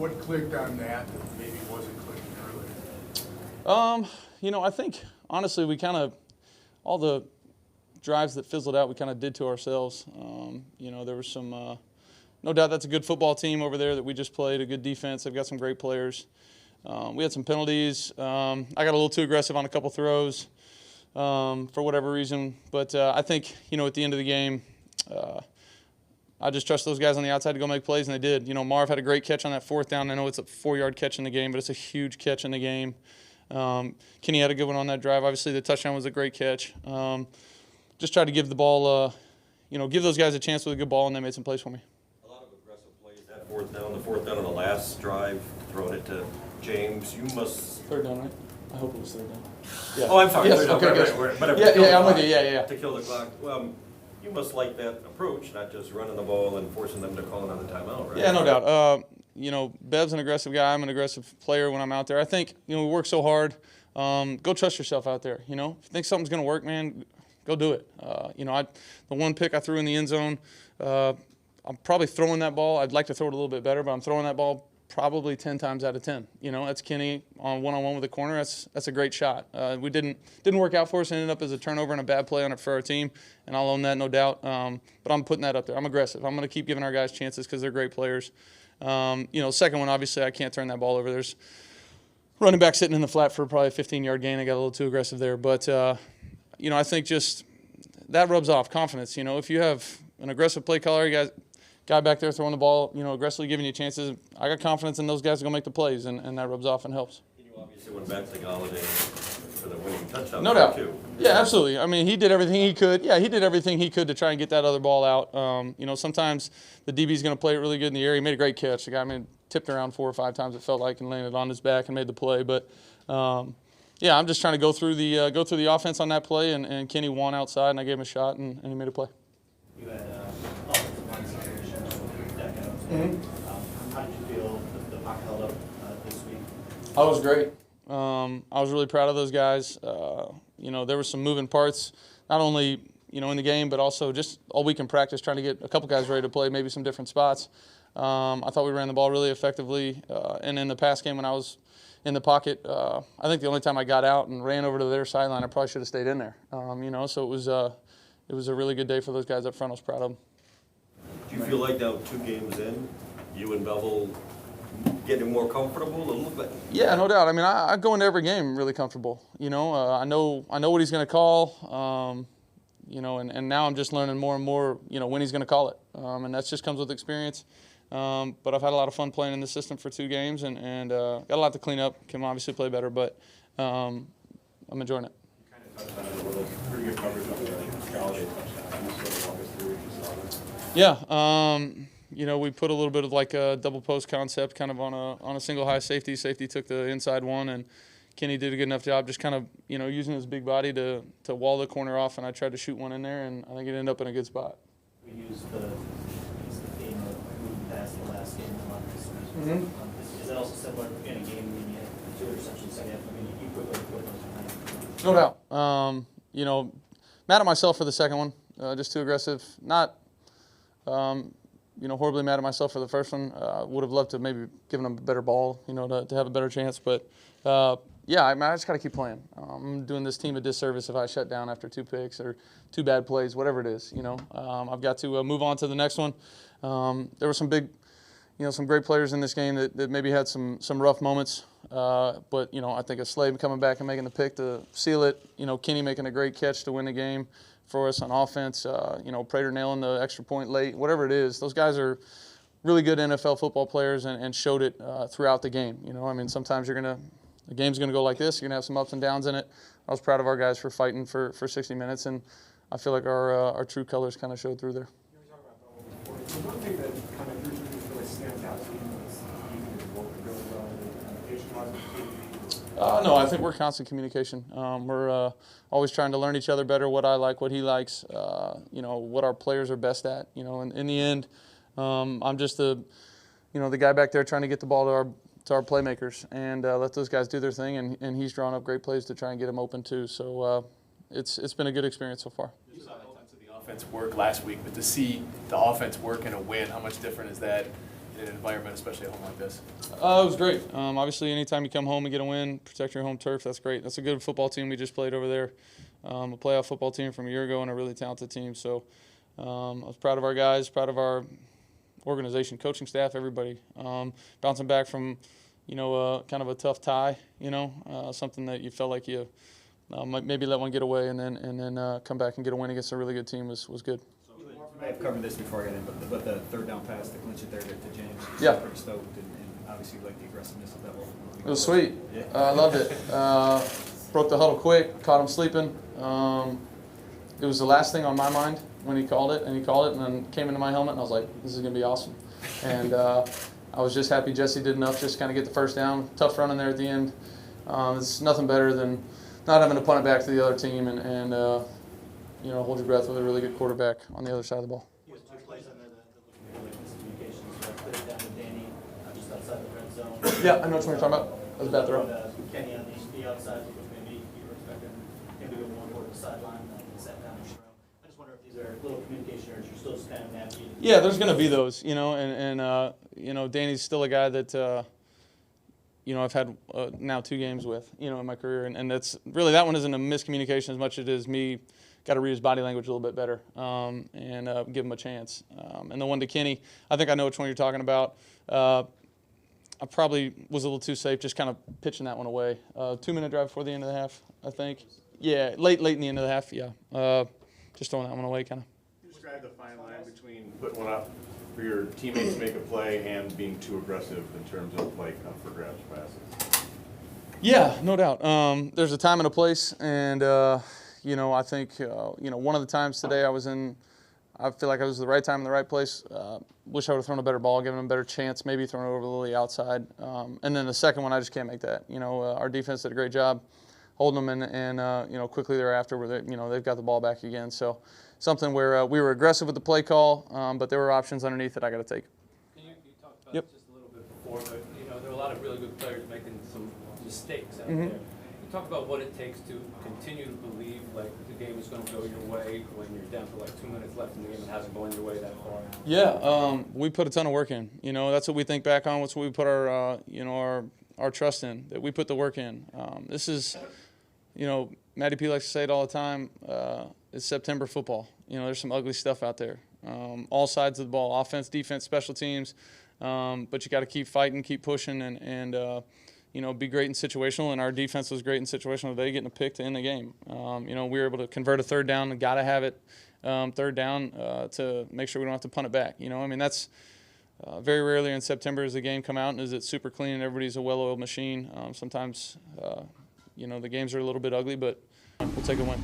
What clicked on that maybe wasn't clicking earlier? I think honestly we kind of all the drives that fizzled out we kind of did to ourselves. There was some no doubt that's a good football team over there that we just played, a good defense. They've got some great players. We had some penalties. I got a little too aggressive on a couple throws for whatever reason. But I think, at the end of the game, I just trust those guys on the outside to go make plays, and they did. Marv had a great catch on that fourth down. I know it's a 4-yard catch in the game, but it's a huge catch in the game. Kenny had a good one on that drive. Obviously, the touchdown was a great catch. Just tried to give the ball, give those guys a chance with a good ball, and they made some plays for me. A lot of aggressive plays. That the fourth down on the last drive, throwing it to James. You must. Third down, right? I hope it was third down. Yeah. Oh, I'm sorry. Yes, Third down. okay, Right. I'm with you. Yeah. To kill the clock. You must like that approach, not just running the ball and forcing them to call another timeout, right? Yeah, no doubt. Bev's an aggressive guy. I'm an aggressive player when I'm out there. I think, we work so hard. Go trust yourself out there. If you think something's going to work, man, go do it. The one pick I threw in the end zone, I'm probably throwing that ball. I'd like to throw it a little bit better, but I'm throwing that ball probably 10 times out of 10. That's Kenny on one-on-one with the corner. That's a great shot. We didn't work out for us. It ended up as a turnover and a bad play on it for our team, and I'll own that, no doubt. But I'm putting that up there. I'm aggressive. I'm going to keep giving our guys chances because they're great players. Second one, obviously, I can't turn that ball over. There's running back sitting in the flat for probably a 15-yard gain. I got a little too aggressive there. But, I think just that rubs off confidence. If you have an aggressive play caller, guy back there throwing the ball, aggressively giving you chances, I got confidence in those guys are going to make the plays, and that rubs off and helps. You obviously went back to Galladay for the winning touchdown. No doubt. Too. Yeah, absolutely. I mean, he did everything he could. Yeah, he did everything he could to try and get that other ball out. Sometimes the DB's going to play it really good in the air. He made a great catch. The guy tipped around 4 or 5 times, it felt like, and landed on his back and made the play. But, I'm just trying to go through the offense on that play, and Kenny won outside, and I gave him a shot, and he made a play. You had offensive line situation with Deco. How did you feel the pocket held up this week? I was great. I was really proud of those guys. There were some moving parts, not only in the game, but also just all week in practice, trying to get a couple guys ready to play, maybe some different spots. I thought we ran the ball really effectively, and in the pass game when I was in the pocket, I think the only time I got out and ran over to their sideline, I probably should have stayed in there. So it was a really good day for those guys up front. I was proud of them. Do you feel like now 2 games in, you and Bevel getting more comfortable a little bit? Yeah, no doubt. I mean, I go into every game really comfortable. I know what he's going to call. And now I'm just learning more and more, when he's going to call it. And that just comes with experience. But I've had a lot of fun playing in the system for 2 games, and got a lot to clean up. Can obviously play better, but I'm enjoying it. You kind of touched on it a little. Pretty good coverage on the Galladay touchdown. Can you sort of walk us through what you saw there? Yeah. We put a little bit of like a double post concept kind of on a single high safety. Safety took the inside one, and Kenny did a good enough job just kind of, using his big body to wall the corner off, and I tried to shoot one in there, and I think it ended up in a good spot. We used the theme of moving past the last game a lot this week. Is that also similar in a game when you had 2 interceptions second half? I mean, you quickly put those behind. No doubt. Mad at myself for the second one. Just too aggressive. Not, horribly mad at myself for the first one. Would have loved to maybe given him a better ball, to have a better chance. But, I just got to keep playing. I'm doing this team a disservice if I shut down after 2 picks or 2 bad plays, whatever it is. I've got to move on to the next one. There were some big, some great players in this game that maybe had some rough moments. But, I think a Slade coming back and making the pick to seal it, Kenny making a great catch to win the game for us on offense, Prater nailing the extra point late, whatever it is. Those guys are really good NFL football players and showed it throughout the game. Sometimes the game's going to go like this. You're going to have some ups and downs in it. I was proud of our guys for fighting for 60 minutes, and I feel like our true colors kind of showed through there. One thing that kind of really stands out to you is you work really well in communication-wise. No, I think we're constant communication. We're always trying to learn each other better, what I like, what he likes, what our players are best at. In the end, I'm just the guy back there trying to get the ball to our playmakers and let those guys do their thing, and he's drawn up great plays to try and get them open too. So it's been a good experience so far. You saw the offense work last week, but to see the offense work in a win, how much different is that? in an environment, especially at home like this? It was great. Obviously, anytime you come home and get a win, protect your home turf, that's great. That's a good football team we just played over there. A playoff football team from a year ago and a really talented team. So I was proud of our guys, proud of our organization, coaching staff, everybody. Bouncing back from, kind of a tough tie, something that you felt like you might maybe let one get away and then come back and get a win against a really good team was good. I've covered this before I got in, but the third down pass to clinch it there to James. Yeah. Pretty stoked, and obviously you like the aggressiveness of that ball. It was sweet. Yeah. I loved it. Broke the huddle quick, caught him sleeping. It was the last thing on my mind when he called it, and then came into my helmet, and I was like, this is going to be awesome. And I was just happy Jesse did enough just kind of get the first down. Tough run in there at the end. It's nothing better than not having to punt it back to the other team and hold your breath with a really good quarterback on the other side of the ball. He was 2 plays on there that looked like miscommunications. So I put it down to Danny just outside the red zone. Yeah, I know what you're talking about. That was a bad throw. Kenny on the outside, because maybe you were expecting him to go more toward the sideline and then sat down and throw. I just wonder if these are little communication errors you're still just kind of navigating. Yeah, there's going to be those, Danny's still a guy that, I've had now 2 games with, in my career. And that's really, that one isn't a miscommunication as much as it is me got to read his body language a little bit better and give him a chance. And the one to Kenny, I think I know which one you're talking about. I probably was a little too safe just kind of pitching that one away. 2-minute drive before the end of the half, I think. Yeah, late in the end of the half, yeah. Just throwing that one away kind of. Describe the fine line between putting one up for your teammates to make a play and being too aggressive in terms of like up for grabs passes. Yeah, no doubt. There's a time and a place, and I think one of the times today I feel like I was at the right time in the right place. Wish I would have thrown a better ball, given him a better chance, maybe thrown it over a little the outside. And then the second one, I just can't make that. Our defense did a great job holding them, and quickly thereafter, they've got the ball back again. So something where we were aggressive with the play call, but there were options underneath that I got to take. You talked about it just a little bit before, but there are a lot of really good players making some mistakes out there. You talk about what it takes to continue to believe like the game is going to go your way when you're down to like 2 minutes left in the game and it hasn't gone your way that far. Yeah, we put a ton of work in. That's what we think back on. That's what we put our trust in. That we put the work in. This is, Matty P likes to say it all the time. It's September football. There's some ugly stuff out there. All sides of the ball, offense, defense, special teams. But you got to keep fighting, keep pushing, and be great in situational. And our defense was great in situational. They getting a pick to end the game. We were able to convert a third down. Got to have it third down to make sure we don't have to punt it back. That's very rarely in September does the game come out and is it super clean and everybody's a well-oiled machine. Sometimes, the games are a little bit ugly, but we'll take a win.